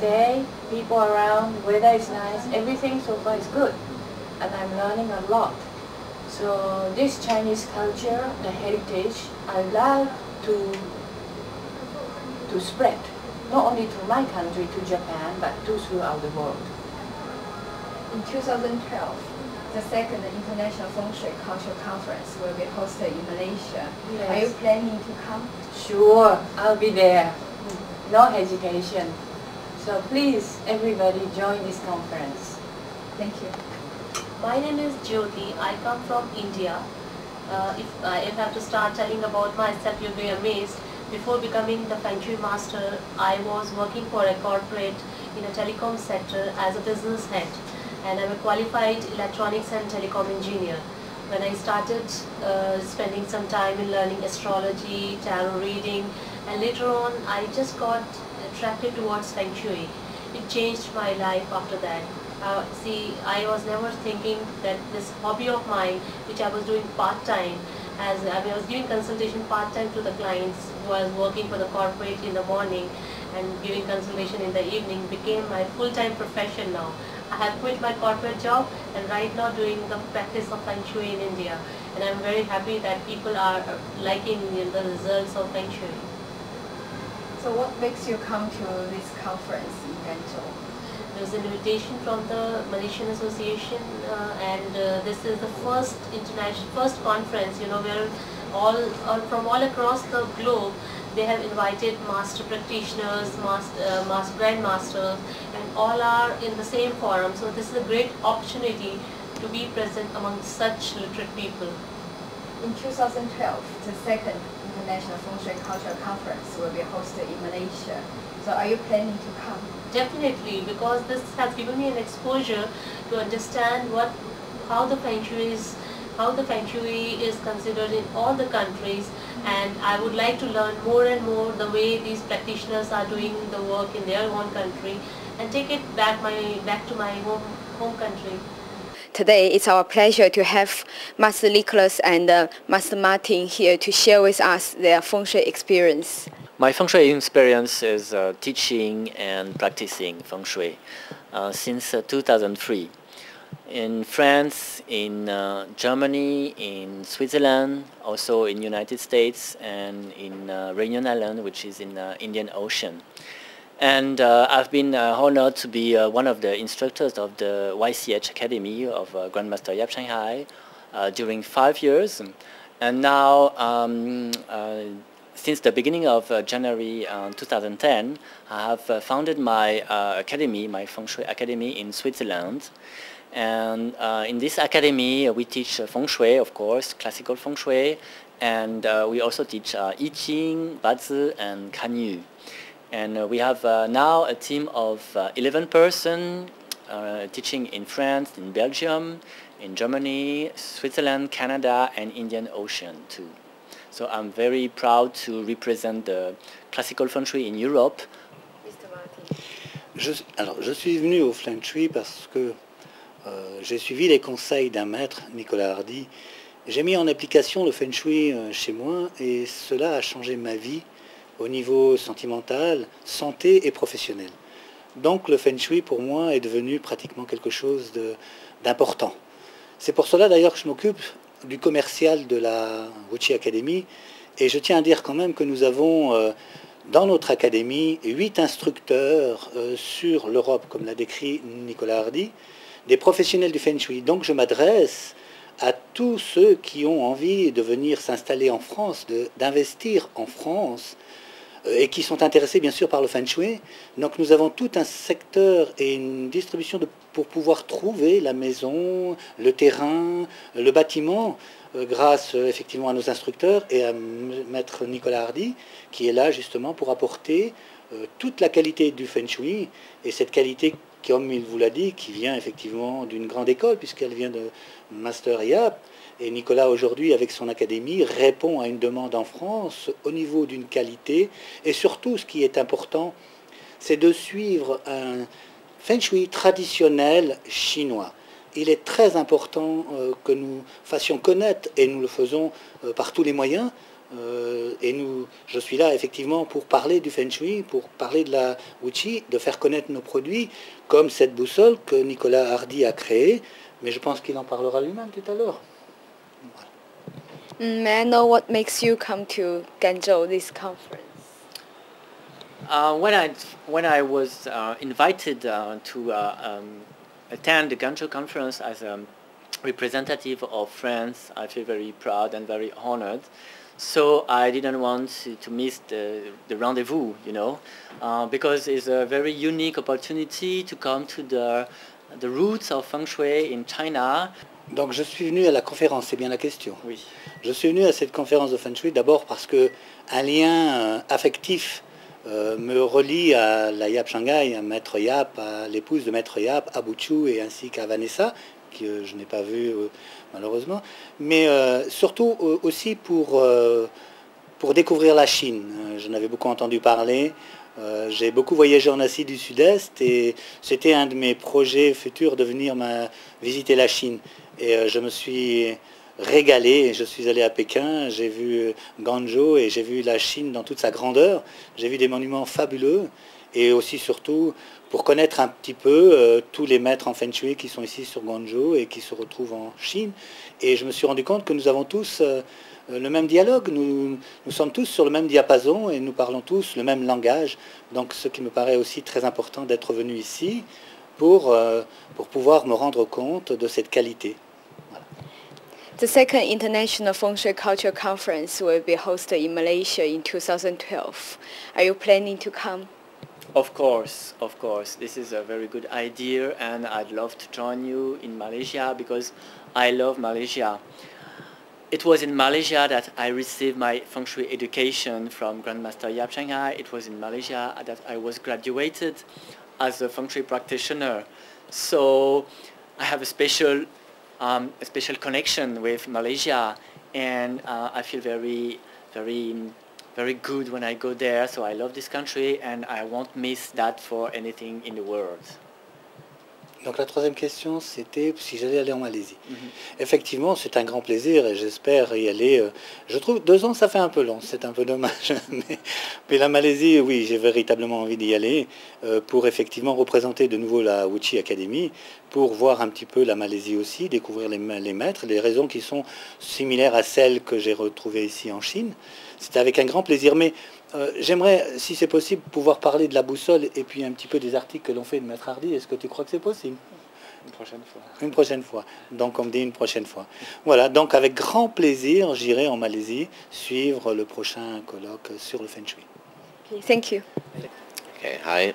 stay, people around, weather is nice, everything so far is good. And I'm learning a lot. So this Chinese culture, the heritage, I love to spread, not only to my country, to Japan, but to throughout the world. In 2012, the second International Feng Shui Cultural Conference will be hosted in Malaysia. Yes. Are you planning to come? Sure, I'll be there. No hesitation. So please, everybody, join this conference. Thank you. My name is Jyoti. I come from India. If I have to start telling about myself, you'll be amazed. Before becoming the Feng Shui master, I was working for a corporate in a telecom sector as a business head, and I'm a qualified electronics and telecom engineer. When I started spending some time in learning astrology, tarot reading, and later on I just got attracted towards Feng Shui. It changed my life after that. See, I was never thinking that this hobby of mine, which I was doing part-time, as I was giving consultation part-time to the clients who was working for the corporate in the morning and giving consultation in the evening, became my full-time profession now. I have quit my corporate job and right now doing the practice of Feng Shui in India. And I'm very happy that people are liking the results of Feng Shui. So what makes you come to this conference in Guangzhou? There was an invitation from the Malaysian Association, and this is the first conference, where from all across the globe they have invited master practitioners, grandmasters, and all are in the same forum. So this is a great opportunity to be present among such literate people. In 2012, the second International Feng Shui Cultural Conference will be hosted in Malaysia. So are you planning to come? Definitely, because this has given me an exposure to understand how the Feng Shui is considered in all the countries, and I would like to learn more and more the way these practitioners are doing the work in their own country and take it back to my home country. Today, it's our pleasure to have Master Nicholas and Master Martin here to share with us their Feng Shui experience. My Feng Shui experience is teaching and practicing Feng Shui since 2003. In France, in Germany, in Switzerland, also in United States, and in Réunion Island, which is in the Indian Ocean. And I've been honored to be one of the instructors of the YCH Academy of Grandmaster Yap Shanghai during 5 years. And now, since the beginning of January 2010, I have founded my academy, my Feng Shui Academy in Switzerland. And in this academy, we teach Feng Shui, of course, classical Feng Shui, and we also teach I Ching, Bazi, and Kanyu. And we have now a team of 11 persons teaching in France, in Belgium, in Germany, Switzerland, Canada, and Indian Ocean too. So I'm very proud to represent the classical Feng Shui in Europe. Mr. Martin. Je suis venu au Feng Shui parce que j'ai suivi les conseils d'un maître, Nicolas Hardy. J'ai mis en application le Feng Shui chez moi et cela a changé ma vie au niveau sentimental, santé et professionnel. Donc le Feng Shui pour moi est devenu pratiquement quelque chose d'important. C'est pour cela d'ailleurs que je m'occupe du commercial de la Wuchi Academy, et je tiens à dire quand même que nous avons dans notre académie 8 instructeurs sur l'Europe, comme l'a décrit Nicolas Hardy, des professionnels du Feng Shui. Donc je m'adresse à tous ceux qui ont envie de venir s'installer en France, d'investir en France, et qui sont intéressés bien sûr par le Feng Shui. Donc nous avons tout un secteur et une distribution pour pouvoir trouver la maison, le terrain, le bâtiment, grâce effectivement à nos instructeurs et à maître Nicolas Hardy, qui est là justement pour apporter toute la qualité du Feng Shui, et cette qualité, comme il vous l'a dit, qui vient effectivement d'une grande école, puisqu'elle vient de Master Yap. Et Nicolas, aujourd'hui, avec son académie, répond à une demande en France au niveau d'une qualité. Et surtout, ce qui est important, c'est de suivre un Feng Shui traditionnel chinois. Il est très important que nous fassions connaître, et nous le faisons par tous les moyens, Je suis là effectivement pour parler du Feng Shui, pour parler de la Wuqi, de faire connaître nos produits, comme cette boussole que Nicolas Hardy a créée, mais je pense qu'il en parlera lui-même tout à l'heure. Voilà. May I know what makes you come to Guangzhou, this conference? When I was invited to attend the Guangzhou conference as a representative of France, I feel very proud and very honored. So I didn't want to miss the rendezvous, you know, because it's a very unique opportunity to come to the roots of Feng Shui in China. Donc je suis venu à la conférence, c'est bien la question. Oui. Je suis venu à cette conférence de Feng Shui d'abord parce que un lien affectif me relie à la Yap Shanghai, à Maître Yap, à l'épouse de Maître Yap, à Buchu et ainsi qu'à Vanessa, que je n'ai pas vue malheureusement, mais surtout aussi pour découvrir la Chine. J'en avais beaucoup entendu parler. J'ai beaucoup voyagé en Asie du Sud-Est et c'était un de mes projets futurs de venir visiter la Chine. Et je me suis régalé, je suis allé à Pékin, j'ai vu Guangzhou et j'ai vu la Chine dans toute sa grandeur. J'ai vu des monuments fabuleux et aussi surtout pour connaître un petit peu tous les maîtres en Feng Shui qui sont ici sur Guangzhou et qui se retrouvent en Chine. Et je me suis rendu compte que nous avons tous le même dialogue, nous sommes tous sur le même diapason et nous parlons tous le même langage. Donc ce qui me paraît aussi très important d'être venu ici pour pouvoir me rendre compte de cette qualité. Voilà. The second International Feng Shui Culture Conference will be hosted in Malaysia in 2012. Are you planning to come? Of course. This is a very good idea and I'd love to join you in Malaysia because I love Malaysia. It was in Malaysia that I received my Feng Shui education from Grandmaster Yap Shanghai. It was in Malaysia that I was graduated as a Feng Shui practitioner. So I have a special connection with Malaysia and I feel very good when I go there. So I love this country and I won't miss that for anything in the world. Donc la troisième question, c'était si j'allais aller en Malaisie. Effectivement, c'est un grand plaisir et j'espère y aller. Je trouve 2 ans, ça fait un peu long, c'est un peu dommage. Mais la Malaisie, oui, j'ai véritablement envie d'y aller pour effectivement représenter de nouveau la Wuqi Academy, pour voir un petit peu la Malaisie aussi, découvrir les maîtres, les raisons qui sont similaires à celles que j'ai retrouvées ici en Chine. C'était avec un grand plaisir. Mais j'aimerais, si c'est possible, pouvoir parler de la boussole et puis un petit peu des articles que l'on fait de Maître Hardy. Est-ce que tu crois que c'est possible? Une prochaine fois. Une prochaine fois. Donc, on me dit une prochaine fois. Voilà, donc avec grand plaisir, j'irai en Malaisie suivre le prochain colloque sur le Feng Shui. Okay, thank you. Okay, hi.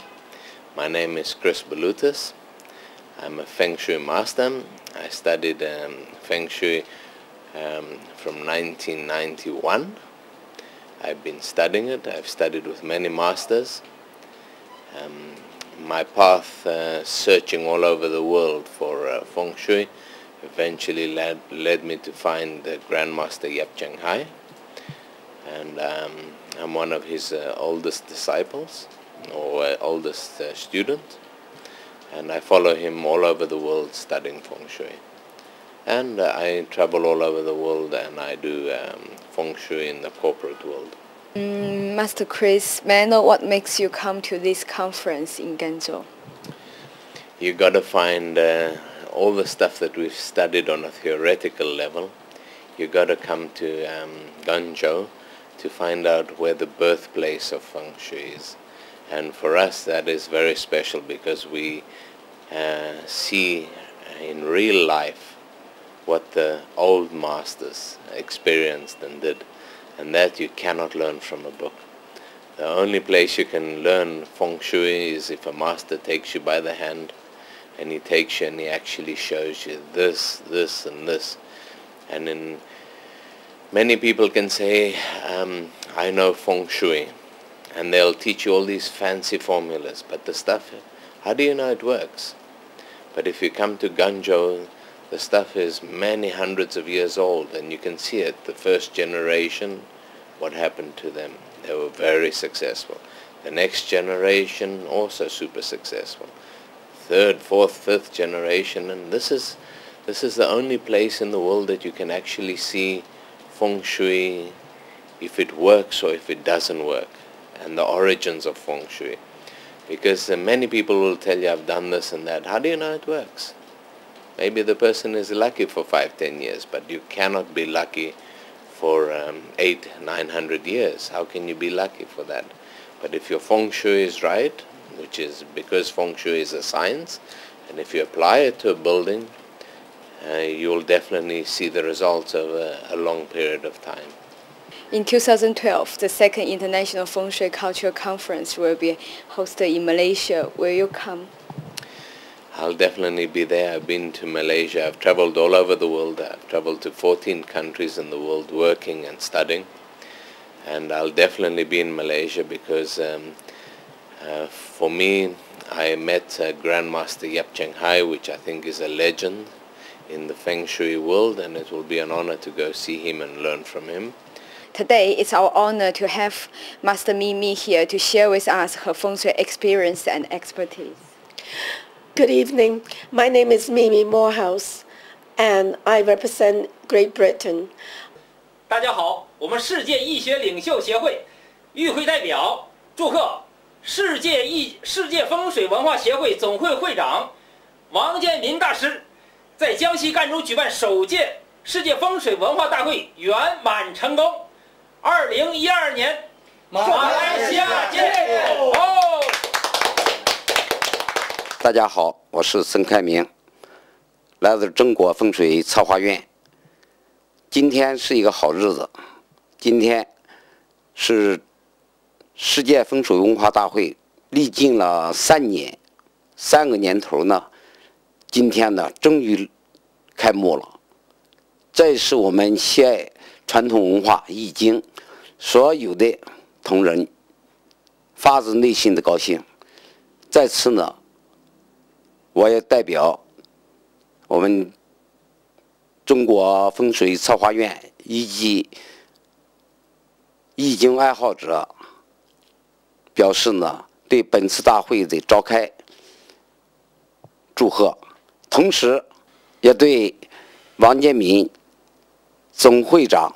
My name is Chris Balutis. I'm a Feng Shui master. I studied Feng Shui from 1991. I've been studying it. I've studied with many masters. My path searching all over the world for Feng Shui eventually led me to find the Grandmaster Yap Shanghai, and I'm one of his oldest disciples or oldest student, and I follow him all over the world studying Feng Shui. And I travel all over the world and I do Feng Shui in the corporate world. Master Chris, may I know what makes you come to this conference in Guangzhou? You got to find all the stuff that we've studied on a theoretical level. You got to come to Guangzhou to find out where the birthplace of Feng Shui is. And for us that is very special because we see in real life what the old masters experienced and did, and that you cannot learn from a book. The only place you can learn Feng Shui is if a master takes you by the hand and he takes you and he actually shows you this, this and this. And in many people can say, I know Feng Shui, and they'll teach you all these fancy formulas, but the stuff, how do you know it works? But if you come to Guangzhou, the stuff is many hundreds of years old, and you can see it. The first generation, what happened to them? They were very successful. The next generation, also super successful. Third, fourth, fifth generation, and this is the only place in the world that you can actually see Feng Shui if it works or if it doesn't work, and the origins of Feng Shui. Because many people will tell you, I've done this and that. How do you know it works? Maybe the person is lucky for 5-10 years, but you cannot be lucky for 800-900 years. How can you be lucky for that? But if your Feng Shui is right, which is because Feng Shui is a science, and if you apply it to a building, you will definitely see the results over a long period of time. In 2012, the second International Feng Shui Cultural Conference will be hosted in Malaysia. Will you come? I'll definitely be there. I've been to Malaysia. I've traveled all over the world. I've traveled to 14 countries in the world working and studying. And I'll definitely be in Malaysia because for me, I met Grandmaster Yap Cheng Hai, which I think is a legend in the Feng Shui world, and it will be an honor to go see him and learn from him. Today, it's our honor to have Master Mimi here to share with us her Feng Shui experience and expertise. Good evening. My name is Mimi Morehouse, and I represent Great Britain. 大家好，我们世界易学领袖协会与会代表祝贺世界风水文化协会总会会长王建民大师在江西赣州举办首届世界风水文化大会圆满成功。2012年马来西亚见！大家好，我是孙开明，来自中国风水策划院。今天是一个好日子，今天是世界风水文化大会历经了3个年头呢，今天呢终于开幕了。这是我们喜爱传统文化易经所有的同仁发自内心的高兴。在此呢，我也代表我们中国风水策划院以及易经爱好者表示呢对本次大会的召开祝贺，同时也对王建民总会长